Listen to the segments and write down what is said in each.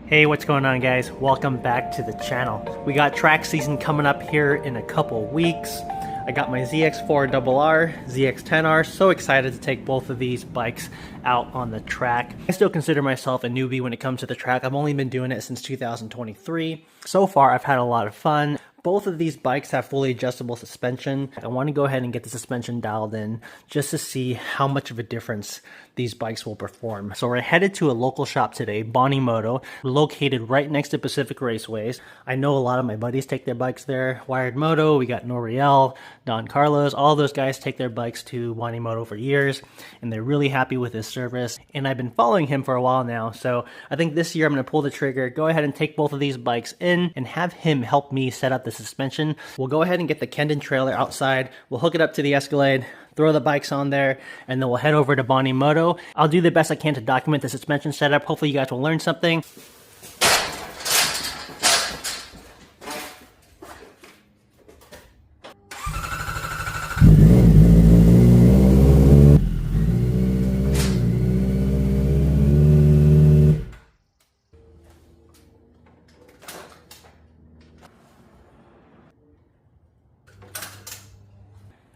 Hey, what's going on, guys? Welcome back to the channel. We got track season coming up here in a couple weeks. I got my ZX4RR, ZX10R. So excited to take both of these bikes out on the track. I still consider myself a newbie when it comes to the track. I've only been doing it since 2023. So far, I've had a lot of fun. Both of these bikes have fully adjustable suspension. I want to go ahead and get the suspension dialed in just to see how much of a difference these bikes will perform. So we're headed to a local shop today, Moto, located right next to Pacific Raceways. I know a lot of my buddies take their bikes there. Wired Moto, we got Noriel, Don Carlos, all those guys take their bikes to Moto for years, and they're really happy with his service. And I've been following him for a while now, so I think this year I'm going to pull the trigger, go ahead and take both of these bikes in, and have him help me set up the suspension. We'll go ahead and get the Kendon trailer outside. We'll hook it up to the Escalade, throw the bikes on there, and then we'll head over to Moto. I'll do the best I can to document the suspension setup. Hopefully you guys will learn something.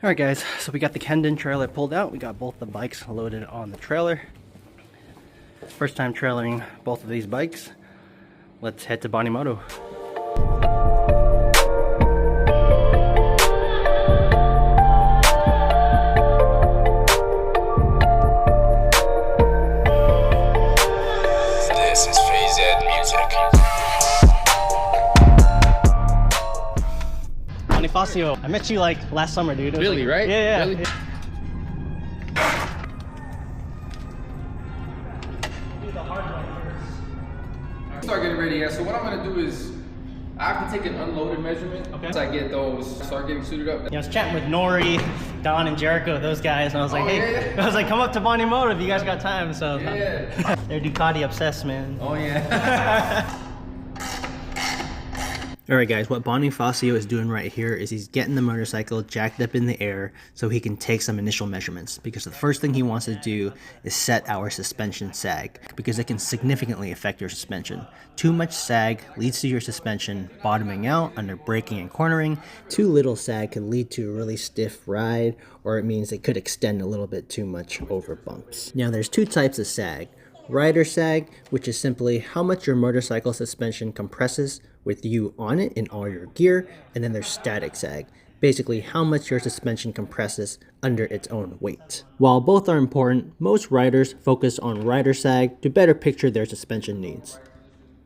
Alright guys, so we got the Kendon trailer pulled out. We got both the bikes loaded on the trailer. First time trailering both of these bikes. Let's head to Moto. This is Phase Music. Bonifacio, I met you like last summer, dude. Really, like, right? Yeah. Really? Start getting ready, yeah. So what I'm gonna do is I have to take an unloaded measurement once I get those, start getting suited up. Yeah, I was chatting with Nori, Don, and Jericho, those guys, and I was like, hey, yeah. I was like, come up to Moto if you guys got time. So Yeah. they're Ducati obsessed, man. Oh yeah. Alright guys, what Bonifacio is doing right here is he's getting the motorcycle jacked up in the air so he can take some initial measurements, because the first thing he wants to do is set our suspension sag, because it can significantly affect your suspension. Too much sag leads to your suspension bottoming out under braking and cornering. Too little sag can lead to a really stiff ride, or it means it could extend a little bit too much over bumps. Now there's two types of sag. Rider sag, which is simply how much your motorcycle suspension compresses with you on it in all your gear, and then there's static sag, basically how much your suspension compresses under its own weight. While both are important, most riders focus on rider sag to better picture their suspension needs.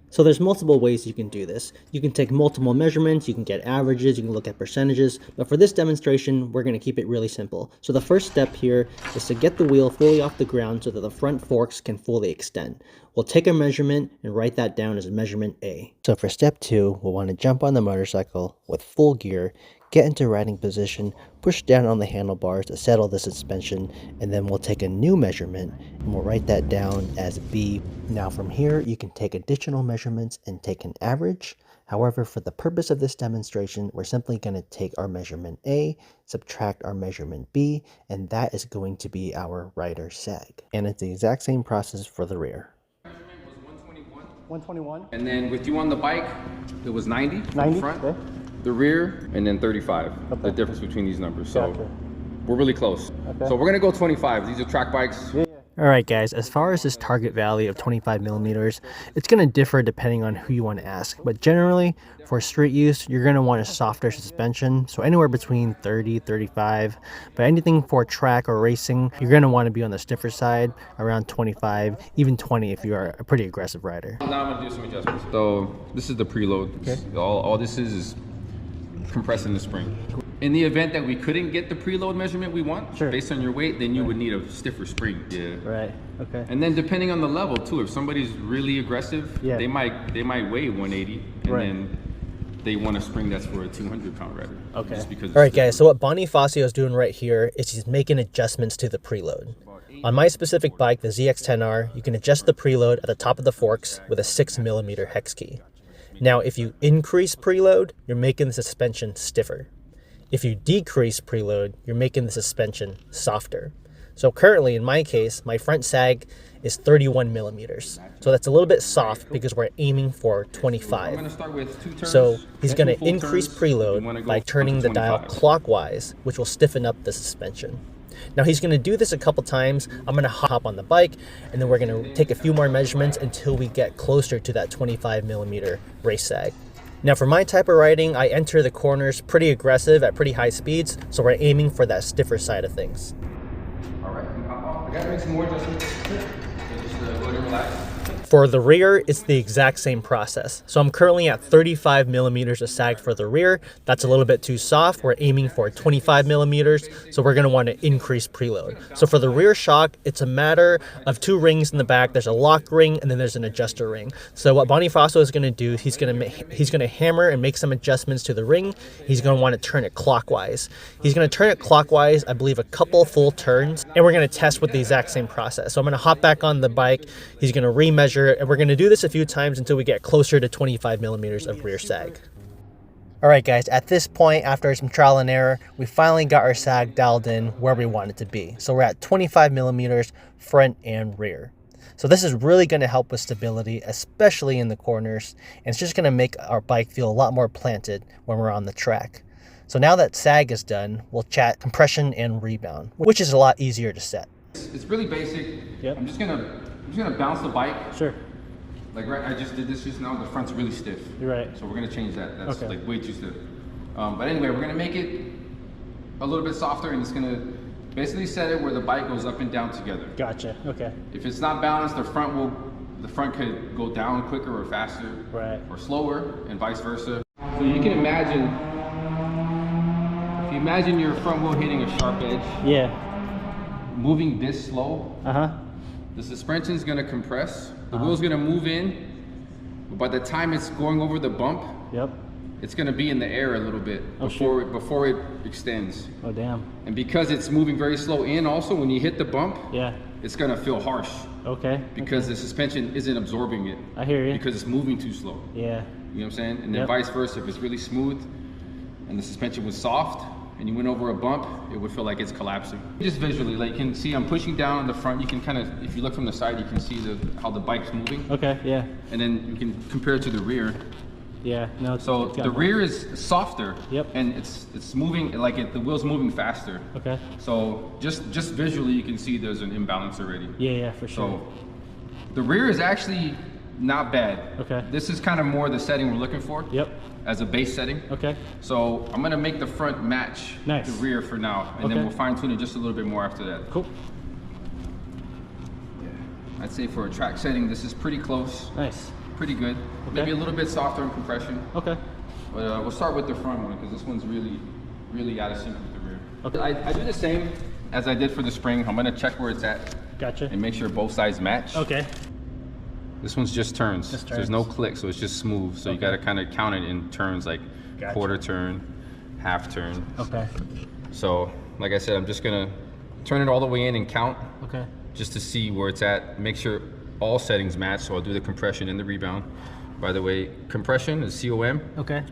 So there's multiple ways you can do this. You can take multiple measurements, you can get averages, you can look at percentages, but for this demonstration, we're going to keep it really simple. So the first step here is to get the wheel fully off the ground so that the front forks can fully extend. We'll take a measurement and write that down as measurement A. So for step 2, we'll want to jump on the motorcycle with full gear, get into riding position, push down on the handlebars to settle the suspension, and then we'll take a new measurement and we'll write that down as B. Now from here, you can take additional measurements and take an average. However, for the purpose of this demonstration, we're simply going to take our measurement A, subtract our measurement B, and that is going to be our rider sag. And it's the exact same process for the rear. 121. And then with you on the bike, it was 90 for 90, the front, okay. the rear, and then 35. Okay. The difference between these numbers. So Gotcha. we're really close. Okay. So we're gonna go 25. These are track bikes. Yeah. Alright guys, as far as this target value of 25 millimeters, it's going to differ depending on who you want to ask. But generally, for street use, you're going to want a softer suspension, so anywhere between 30, 35. But anything for track or racing, you're going to want to be on the stiffer side, around 25, even 20 if you are a pretty aggressive rider. Now I'm gonna do some adjustments. So this is the preload. Okay. All this is compressing the spring. In the event that we couldn't get the preload measurement we want, Sure. based on your weight, then you would need a stiffer spring. Yeah. Right, okay. And then depending on the level too, if somebody's really aggressive, Yeah. they might weigh 180, and Right. then they want a spring that's for a 200-pound rider. Okay. Just because. All right, guys. So what Bonifacio is doing right here is he's making adjustments to the preload. On my specific bike, the ZX10R, you can adjust the preload at the top of the forks with a 6mm hex key. Now, if you increase preload, you're making the suspension stiffer. If you decrease preload, you're making the suspension softer. So currently, in my case, my front sag is 31 millimeters. So that's a little bit soft because we're aiming for 25. I'm gonna start with 2 turns. So he's going Two to full increase turns. preload You wanna go by turning the dial 25. clockwise, which will stiffen up the suspension. Now he's going to do this a couple times. I'm going to hop on the bike, and then we're going to take a few more measurements until we get closer to that 25 millimeter race sag. Now for my type of riding, I enter the corners pretty aggressive at pretty high speeds, so we're aiming for that stiffer side of things. All right, I gotta make some more adjustments. So just go ahead and relax. For the rear, it's the exact same process. So I'm currently at 35 millimeters of sag for the rear. That's a little bit too soft. We're aiming for 25 millimeters, so we're gonna wanna increase preload. So for the rear shock, it's a matter of 2 rings in the back. There's a lock ring and then there's an adjuster ring. So what Bonifacio is gonna do, he's gonna hammer and make some adjustments to the ring. He's gonna wanna turn it clockwise. He's gonna turn it clockwise, I believe a couple full turns, and we're gonna test with the exact same process. So I'm gonna hop back on the bike. He's gonna remeasure, and we're going to do this a few times until we get closer to 25 millimeters of rear sag. All right, guys, at this point, after some trial and error, we finally got our sag dialed in where we want it to be. So we're at 25 millimeters front and rear. So this is really going to help with stability, especially in the corners, and it's just going to make our bike feel a lot more planted when we're on the track. So now that sag is done, we'll chat compression and rebound, which is a lot easier to set. It's really basic. Yep. I'm just gonna bounce the bike. Sure. Like I just did this just now. The front's really stiff. You're right. So we're gonna change that. That's Okay. like way too stiff. But anyway, we're gonna make it a little bit softer, and it's gonna basically set it where the bike goes up and down together. Gotcha. Okay. If it's not balanced, the front could go down quicker or faster, Right. or slower, and vice versa. So you can imagine, if you imagine your front wheel hitting a sharp edge, Yeah. moving this slow, Uh-huh. the suspension's gonna compress, the wheel's gonna move in, but by the time it's going over the bump, Yep. it's gonna be in the air a little bit before it extends. Oh, damn. And because it's moving very slow in also, when you hit the bump, Yeah. it's gonna feel harsh Okay. because the suspension isn't absorbing it. I hear you. Because it's moving too slow. Yeah. You know what I'm saying? And then Yep. vice versa, if it's really smooth and the suspension was soft and you went over a bump, it would feel like it's collapsing. Just visually, like you can see I'm pushing down on the front. You can kind of, if you look from the side, you can see how the bike's moving. Okay. Yeah. And then you can compare it to the rear. Yeah. No. So the rear is softer. Yep. And it's moving, like the wheel's moving faster. Okay. So just visually, you can see there's an imbalance already. Yeah. Yeah. For sure. So the rear is actually not bad. Okay. This is kind of more the setting we're looking for. Yep. As a base setting. Okay. So I'm gonna make the front match Nice. the rear for now, and Okay. then we'll fine tune it just a little bit more after that. Cool. I'd say for a track setting, this is pretty close, Nice. pretty good. Okay. Maybe a little bit softer in compression, Okay. but we'll start with the front one because this one's really out of sync with the rear. Okay. I do the same as I did for the spring. I'm gonna check where it's at Gotcha. and make sure both sides match. Okay. This one's just turns. Just So there's no turns. click, so it's just smooth. So you Okay. gotta kind of count it in turns, like Gotcha. quarter turn, half turn. Okay. So, like I said, I'm just gonna turn it all the way in and count Okay. just to see where it's at. Make sure all settings match. So I'll do the compression and the rebound. By the way, compression is COM. Okay.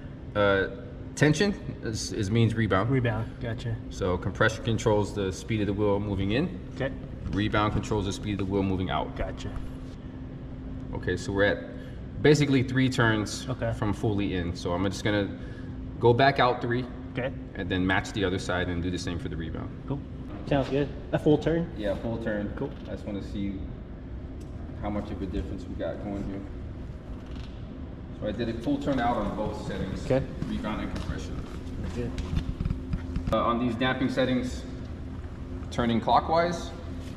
Tension means rebound. Rebound. Gotcha. So compression controls the speed of the wheel moving in. Okay. Rebound controls the speed of the wheel moving out. Gotcha. Okay, so we're at basically 3 turns Okay. from fully in. So I'm just gonna go back out 3 Okay. and then match the other side and do the same for the rebound. Cool. Sounds good. A full turn. Yeah, full turn. Cool. I just want to see how much of a difference we got going here. So I did a full turn out on both settings. Okay. Rebound and compression. Good. On these damping settings, turning clockwise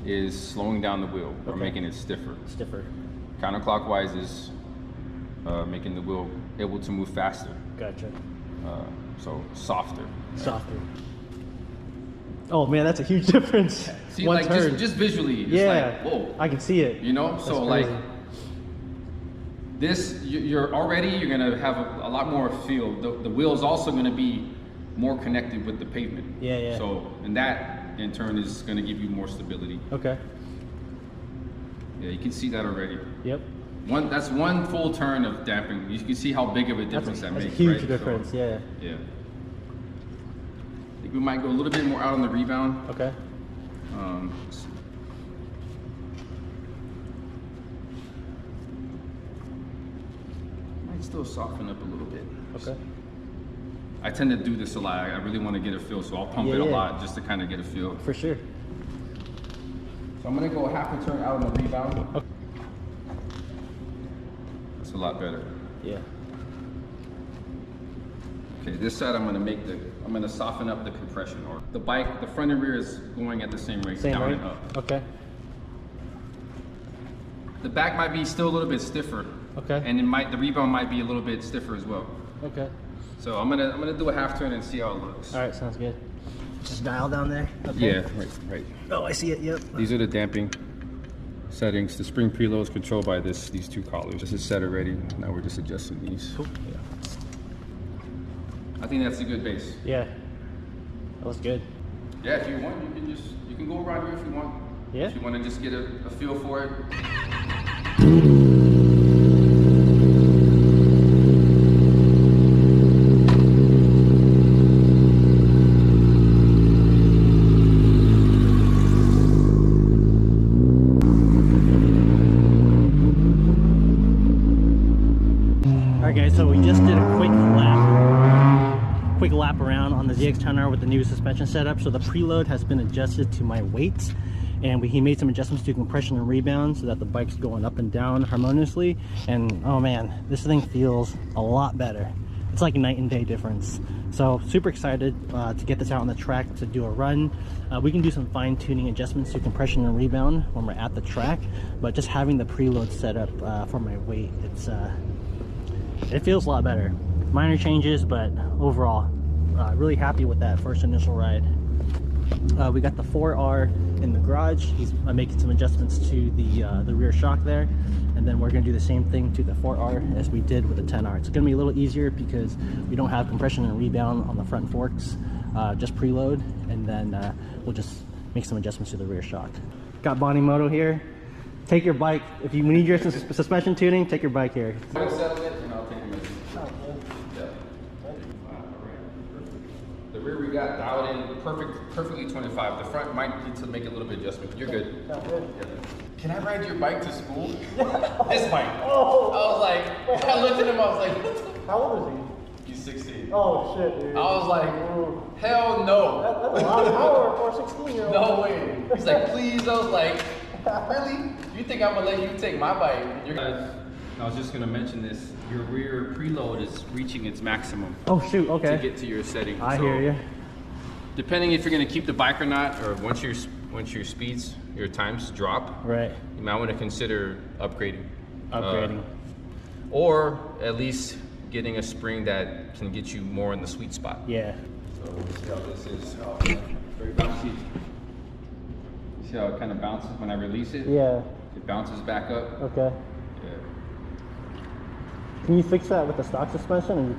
is slowing down the wheel or Okay. making it stiffer. Stiffer. Counterclockwise is making the wheel able to move faster. Gotcha. So softer. Softer. Oh man, that's a huge difference. See, One like turn. just visually, it's Yeah. like, whoa. I can see it. You know, That's so like crazy. this, you're gonna have a lot more feel. The wheel's also gonna be more connected with the pavement. Yeah, yeah. So, and that in turn is gonna give you more stability. Okay. Yeah, you can see that already. Yep. That's one full turn of damping. You can see how big of a difference that That's makes. a huge right? difference. So, yeah. yeah. I think we might go a little bit more out on the rebound. Okay. Might still soften up a little bit. Okay. I tend to do this a lot. I really want to get a feel, so I'll pump it a lot just to kind of get a feel. For sure. So I'm gonna go half a turn out on the rebound. Okay. That's a lot better. Yeah. Okay, this side I'm gonna soften up the compression. Or the bike, the front and rear is going at the same rate, down and up. Okay. The back might be still a little bit stiffer. Okay. And the rebound might be a little bit stiffer as well. Okay. So I'm gonna do a half turn and see how it looks. All right, sounds good. Just dial down there. Okay. Yeah, right. Oh, I see it. Yep. These are the damping settings. The spring preload is controlled by these two collars. This is set already. Now we're just adjusting these. Cool. Yeah. I think that's a good base. Yeah. That was good. Yeah, if you want, you can go around here if you want. Yeah. If you want to just get a feel for it. Alright guys, so we just did a quick lap around on the ZX10R with the new suspension setup. So the preload has been adjusted to my weight, and he made some adjustments to compression and rebound so that the bike's going up and down harmoniously. And oh man, this thing feels a lot better. It's like a night and day difference. So super excited to get this out on the track to do a run. We can do some fine-tuning adjustments to compression and rebound when we're at the track, but just having the preload set up for my weight, it feels a lot better. Minor changes, but overall really happy with that first initial ride. We got the 4R in the garage. He's making some adjustments to the rear shock there, and then we're going to do the same thing to the 4R as we did with the 10R. It's going to be a little easier because we don't have compression and rebound on the front forks, just preload, and then we'll just make some adjustments to the rear shock. Got Bonnie Moto here. Take your bike. If you need your suspension tuning, take your bike here. I'll settle it and I'll take a minute. The rear we got dialed in perfectly 25. The front might need to make a little bit adjustment. You're good. Yeah. Can I ride your bike to school? This bike. Oh. I was like, I looked at him, I was like, How old is he? he's 16. Oh shit, dude. I was like, hell no. That's a lot of power for a 16-year-old. No way. He's like, please. I was like, really? You think I'm gonna let you take my bike? I was just gonna mention this. Your rear preload is reaching its maximum. Oh shoot, okay. To get to your setting. I hear you. Depending if you're gonna keep the bike or not, or once your speeds, your times drop, Right. you might want to consider upgrading. Or at least getting a spring that can get you more in the sweet spot. Yeah. So let's see how this is. Oh, very bouncy. See how it kind of bounces when I release it? Yeah. It bounces back up. Okay. Yeah. Can you fix that with the stock suspension, or you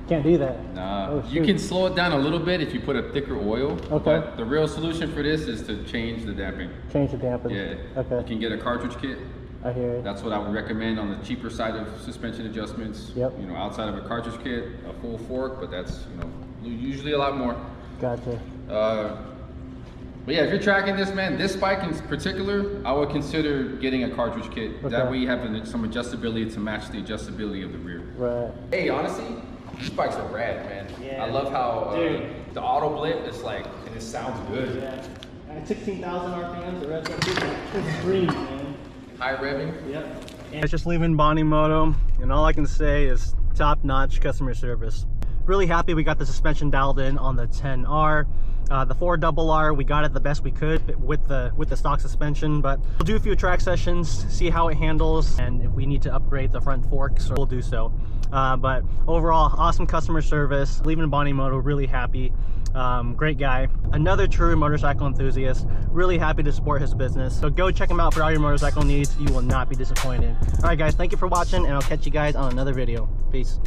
can't do that? Nah. Oh, you can slow it down a little bit if you put a thicker oil. Okay. But the real solution for this is to change the damping. Change the damping. Yeah. Okay. You can get a cartridge kit. I hear you. That's what I would recommend on the cheaper side of suspension adjustments. Yep. You know, outside of a cartridge kit, a full fork, but that's, usually a lot more. Gotcha. But yeah, if you're tracking this, man, this bike in particular, I would consider getting a cartridge kit. Okay. That way you have some adjustability to match the adjustability of the rear. Right. Hey, honestly, these bikes are rad, man. Yeah. I love how the auto blip is like, and it sounds good. Yeah. At 16,000 RPMs, the rest of it's green, man. High revving. Yep. And it's just leaving Bonnie Moto, and all I can say is top-notch customer service. Really happy we got the suspension dialed in on the 10R. The 4RR, we got it the best we could with the stock suspension, but we'll do a few track sessions, see how it handles, and if we need to upgrade the front forks, we'll do so. But overall, awesome customer service. Leaving Bonnie Moto, really happy. Great guy. Another true motorcycle enthusiast. Really happy to support his business. So go check him out for all your motorcycle needs. You will not be disappointed. All right, guys, thank you for watching, and I'll catch you guys on another video. Peace.